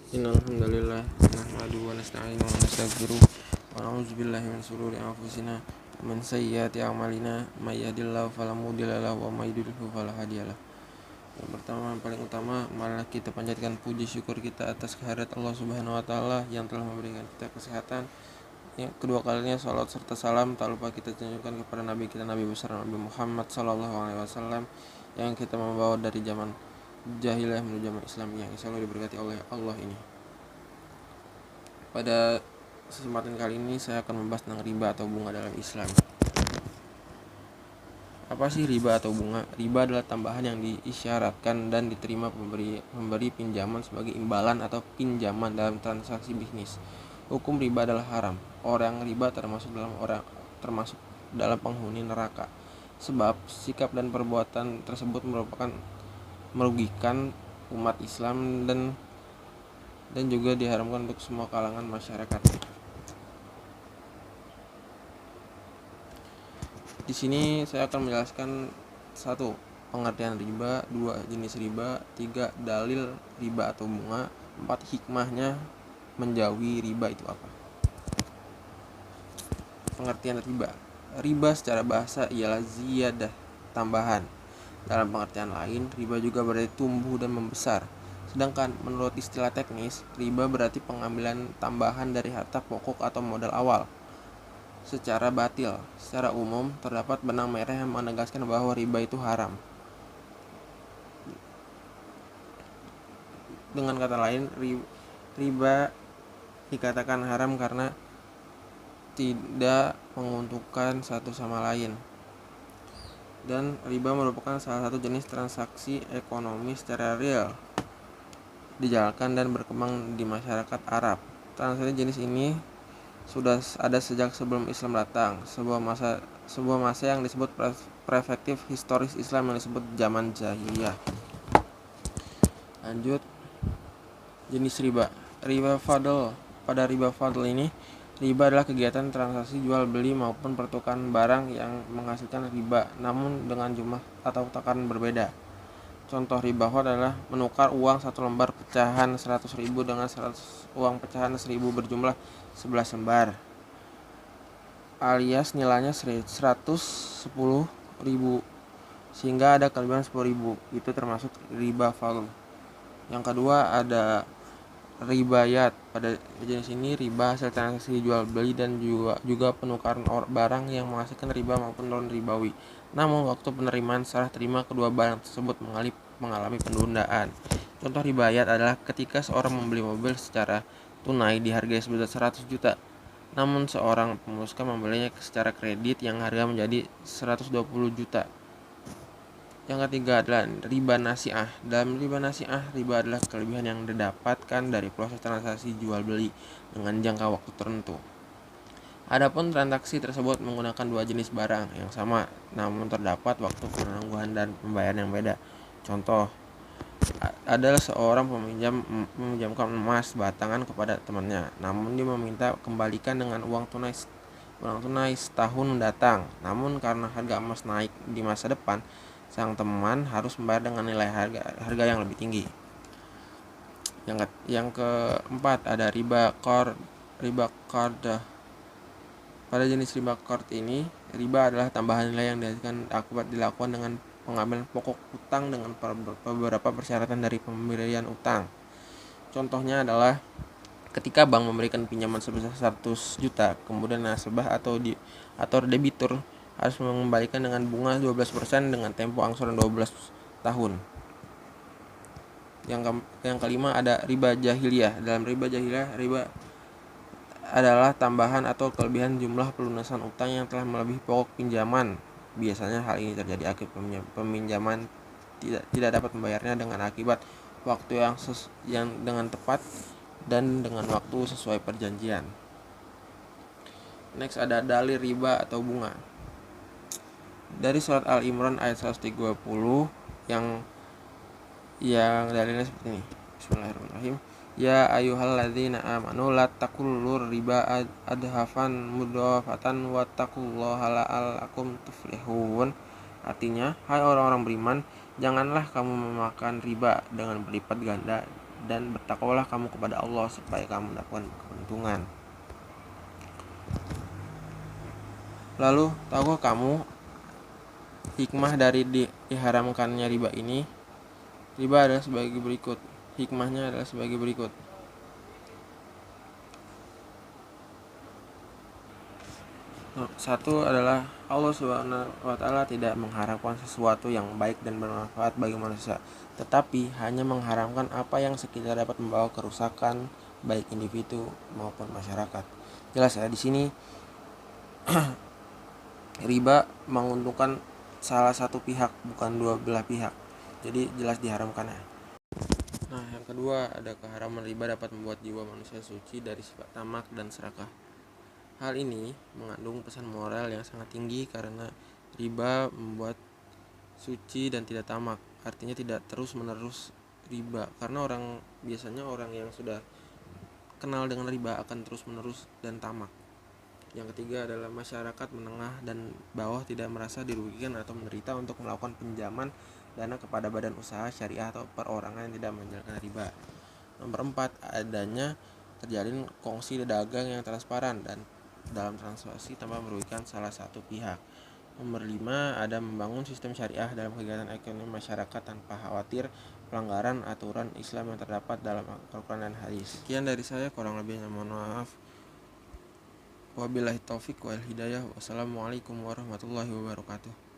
Innal hamdalillah nahmaduhu wa nasta'inuhu wa nastaghfiruh wa na'udzu billahi min shururi anfusina wa min sayyiati a'malina may yahdihillahu fala mudhilla lahu wa may yudhlil fala hadiyalah. Yang pertama, yang paling utama, marilah kita panjatkan puji syukur kita atas kehadirat Allah Subhanahu wa taala yang telah memberikan kita kesehatan. Yang kedua kalinya, salawat serta salam tak lupa kita tunjukkan kepada Nabi kita, Nabi besar Nabi Muhammad sallallahu alaihi wasallam, yang kita membawa dari zaman jahiliyah menuju zaman Islam yang insya Allah diberkati oleh Allah ini. Pada kesempatan kali ini saya akan membahas tentang riba atau bunga dalam Islam. Apa sih riba atau bunga? Riba adalah tambahan yang diisyaratkan dan diterima pemberi pinjaman sebagai imbalan atau pinjaman dalam transaksi bisnis. Hukum riba adalah haram. Orang riba termasuk dalam penghuni neraka. Sebab sikap dan perbuatan tersebut merugikan umat Islam dan juga diharamkan untuk semua kalangan masyarakat. Di sini saya akan menjelaskan 1. Pengertian riba, 2. Jenis riba, 3. Dalil riba atau bunga, 4. Hikmahnya menjauhi riba itu apa. Pengertian riba. Riba secara bahasa ialah ziyadah, tambahan. Dalam pengertian lain, riba juga berarti tumbuh dan membesar. Sedangkan menurut istilah teknis, riba berarti pengambilan tambahan dari harta pokok atau modal awal secara batil. Secara umum, terdapat benang merah yang menegaskan bahwa riba itu haram. Dengan kata lain, riba dikatakan haram karena tidak menguntungkan satu sama lain. Dan riba merupakan salah satu jenis transaksi ekonomi secara real dijalankan dan berkembang di masyarakat Arab. Transaksi jenis ini sudah ada sejak sebelum Islam datang, sebuah masa yang disebut perspektif historis Islam yang disebut zaman jahiliyah. Lanjut, jenis riba. Riba fadl. Pada riba fadl ini, riba adalah kegiatan transaksi jual beli maupun pertukaran barang yang menghasilkan riba, namun dengan jumlah atau takaran berbeda. Contoh riba fadl adalah menukar uang 1 lembar pecahan 100.000 dengan 100 uang pecahan 1.000 berjumlah 11 lembar, alias nilainya 110.000 sehingga ada kelebihan 10.000. Itu termasuk riba fadl. Yang kedua ada ribayat. Pada jenis ini riba hasil transaksi jual beli dan juga penukaran barang yang menghasilkan riba maupun non ribawi. Namun waktu penerimaan serah terima kedua barang tersebut mengalami penundaan. Contoh ribayat adalah ketika seorang membeli mobil secara tunai dihargai sebesar 100 juta. Namun seorang pemuska membelinya secara kredit yang harga menjadi 120 juta. Yang ketiga adalah riba nasi'ah. Dalam riba nasi'ah, riba adalah kelebihan yang didapatkan dari proses transaksi jual beli dengan jangka waktu tertentu. Adapun transaksi tersebut menggunakan dua jenis barang yang sama, namun terdapat waktu penangguhan dan pembayaran yang beda. Contoh adalah seorang meminjamkan emas batangan kepada temannya, namun dia meminta kembalikan dengan uang tunai setahun mendatang. Namun karena harga emas naik di masa depan, sang teman harus membayar dengan nilai harga yang lebih tinggi. Yang keempat ada riba qard. Pada jenis riba qard ini, riba adalah tambahan nilai yang dihasilkan akibat dilakukan dengan pengambilan pokok utang dengan beberapa persyaratan dari pemberian utang. Contohnya adalah ketika bank memberikan pinjaman sebesar 100 juta, kemudian nasabah atau debitur harus mengembalikan dengan bunga 12% dengan tempo angsuran 12 tahun. Yang kelima ada riba jahiliyah. Dalam riba jahiliyah, riba adalah tambahan atau kelebihan jumlah pelunasan utang yang telah melebihi pokok pinjaman. Biasanya hal ini terjadi akibat peminjaman tidak dapat membayarnya dengan akibat waktu yang dengan tepat dan dengan waktu sesuai perjanjian. Next ada dalil riba atau bunga. Dari surat Al-Imran ayat 130 yang dalilnya seperti ini. Bismillahirrahmanirrahim. Ya ayyuhalladzina amanu la taqullu riba adhafan mudhafatan wattaqullaha la'allakum tuflihun. Artinya, hai orang-orang beriman, janganlah kamu memakan riba dengan berlipat ganda dan bertakwalah kamu kepada Allah supaya kamu mendapatkan keuntungan. Lalu, tahukah kamu hikmah dari diharamkannya riba ini? Riba adalah sebagai berikut. Hikmahnya adalah sebagai berikut. Satu adalah Allah Subhanahu wa Ta'ala tidak mengharapkan sesuatu yang baik dan bermanfaat bagi manusia, tetapi hanya mengharamkan apa yang sekiranya dapat membawa kerusakan baik individu maupun masyarakat. Jelas ya, di sini riba menguntungkan salah satu pihak, bukan dua belah pihak. Jadi jelas diharamkannya. Nah, yang kedua, ada keharaman riba dapat membuat jiwa manusia suci dari sifat tamak dan serakah. Hal ini mengandung pesan moral yang sangat tinggi karena riba membuat suci dan tidak tamak. Artinya tidak terus-menerus riba. Karena biasanya orang yang sudah kenal dengan riba akan terus-menerus dan tamak. Yang ketiga adalah masyarakat menengah dan bawah tidak merasa dirugikan atau menderita untuk melakukan pinjaman dana kepada badan usaha syariah atau perorangan yang tidak menjalankan riba. Nomor 4, adanya terjalin kongsi dagang yang transparan dan dalam transaksi tanpa merugikan salah satu pihak. Nomor 5, ada membangun sistem syariah dalam kegiatan ekonomi masyarakat tanpa khawatir pelanggaran aturan Islam yang terdapat dalam Al-Quran dan hadis. Sekian dari saya, kurang lebihnya mohon maaf. Wabillahi taufik wal hidayah. Wassalamualaikum warahmatullahi wabarakatuh.